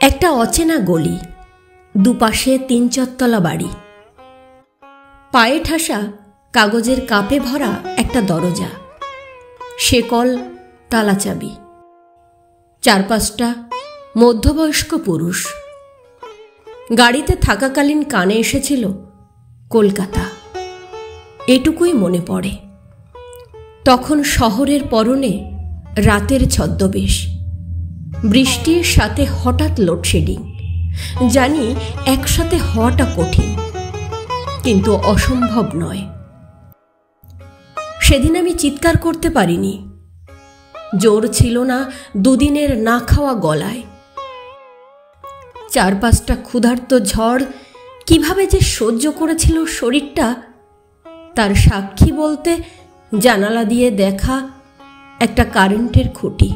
একটা অচেনা গলি, দুপাশে ৩-৪ তলা বাড়ি, পায়ে ঠাসা কাগজের কাপে ভরা একটা দরজা, শেকল, তালা চাবি, ৪-৫টা মধ্যবয়স্ক পুরুষ। গাড়িতে থাকাকালীন কানে এসেছিল কলকাতা, এটুকুই মনে পড়ে। তখন শহরের পরনে রাতের ছদ্মবেশ, বৃষ্টির সাথে হঠাৎ লোডশেডিং। জানি একসাথে হওয়াটা কঠিন, কিন্তু অসম্ভব নয়। সেদিন আমি চিৎকার করতে পারিনি, জোর ছিল না দুদিনের না খাওয়া গলায়। ৪-৫টা ক্ষুধার্ত ঝড় কিভাবে যে সহ্য করেছিল শরীরটা, তার সাক্ষী বলতে জানালা দিয়ে দেখা একটা কারেন্টের খুঁটি,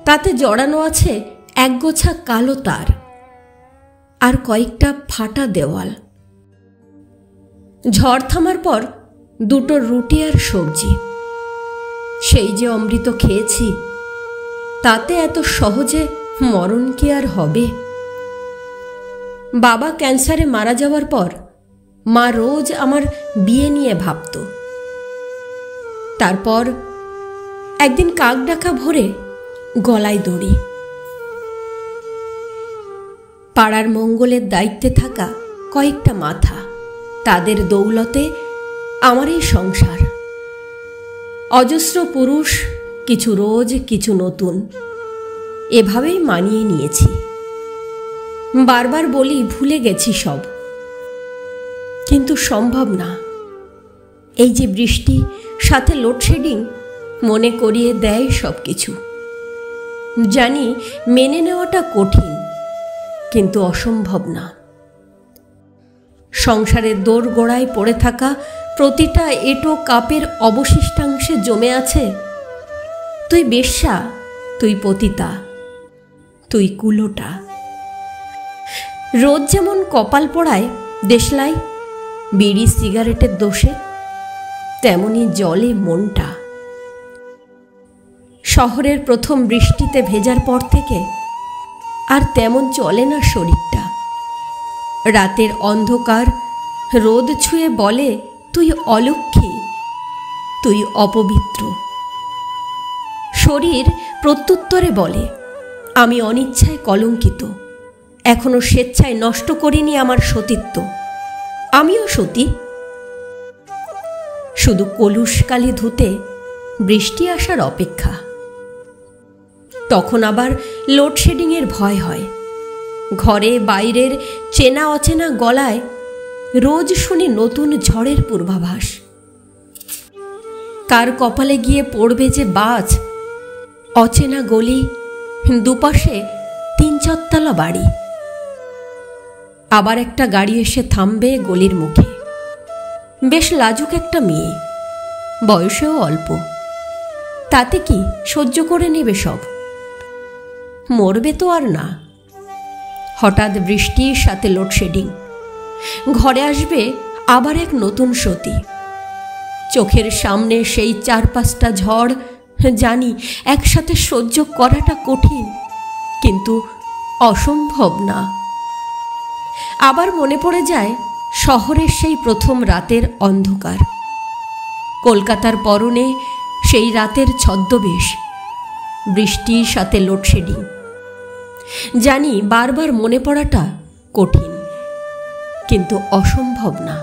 তাতে জড়ানো আছে একগোছা কালো তার আর কয়েকটা ফাটা দেওয়াল। ঝড় থামার পর 2টো রুটি আর সবজি, সেই যে অমৃত খেয়েছি, তাতে এত সহজে মরণ কি আর হবে? বাবা ক্যান্সারে মারা যাওয়ার পর মা রোজ আমার বিয়ে নিয়ে ভাবত। তারপর একদিন কাক ডাকা ভোরে গলায় দড়ি। পাড়ার মঙ্গলের দায়িত্বে থাকা কয়েকটা মাথা, তাদের দৌলতে আমার এই সংসার। অজস্র পুরুষ, কিছু রোজ, কিছু নতুন, এভাবেই মানিয়ে নিয়েছি। বারবার বলি ভুলে গেছি সব, কিন্তু সম্ভব না। এই যে বৃষ্টি সাথে লোডশেডিং মনে করিয়ে দেয় সব কিছু। জানি মেনে নেওয়াটা কঠিন, কিন্তু অসম্ভব না। সংসারের দোরগোড়ায় পড়ে থাকা প্রতিটা এঁটো কাপের অবশিষ্টাংশে জমে আছে তুই বেশ্যা, তুই পতিতা, তুই কুলোটা। রোজ যেমন কপাল পোড়ায় দেশলাই, বিড়ি সিগারেটের দোষে, তেমনি জলে মনটা। শহরের প্রথম বৃষ্টিতে ভেজার পর থেকে আর তেমন চলে না শরীরটা। রাতের অন্ধকার রোদ ছুঁয়ে বলে তুই অলক্ষী, তুই অপবিত্র। শরীর প্রত্যুত্তরে বলে আমি অনিচ্ছায় কলঙ্কিত, এখনো স্বেচ্ছায় নষ্ট করিনি আমার সতীত্ব, আমিও সতী। শুধু কলুষকালি ধুতে বৃষ্টি আসার অপেক্ষা। তখন আবার লোডশেডিংয়ের ভয় হয়। ঘরে বাইরের চেনা অচেনা গলায় রোজ শুনি নতুন ঝড়ের পূর্বাভাস। কার কপালে গিয়ে পড়বে যে বাজ, অচেনা গলি, দুপাশে ৩-৪ তলা বাড়ি। আবার একটা গাড়ি এসে থামবে গলির মুখে। বেশ লাজুক একটা মেয়ে, বয়সেও অল্প। তাতে কি, সহ্য করে নেবে সব, মরবে তো আর না। হঠাৎ বৃষ্টির সাথে লোডশেডিং, ঘরে আসবে আবার এক নতুন সতী। চোখের সামনে সেই ৪-৫টা ঝড়। জানি একসাথে সহ্য করাটা কঠিন, কিন্তু অসম্ভব না। আবার মনে পড়ে যায় শহরের সেই প্রথম রাতের অন্ধকার, কলকাতার পরনে সেই রাতের ছদ্মবেশ, বৃষ্টির সাথে লোডশেডিং। জানি বারবার মনে পড়াটা কঠিন, কিন্তু অসম্ভব না।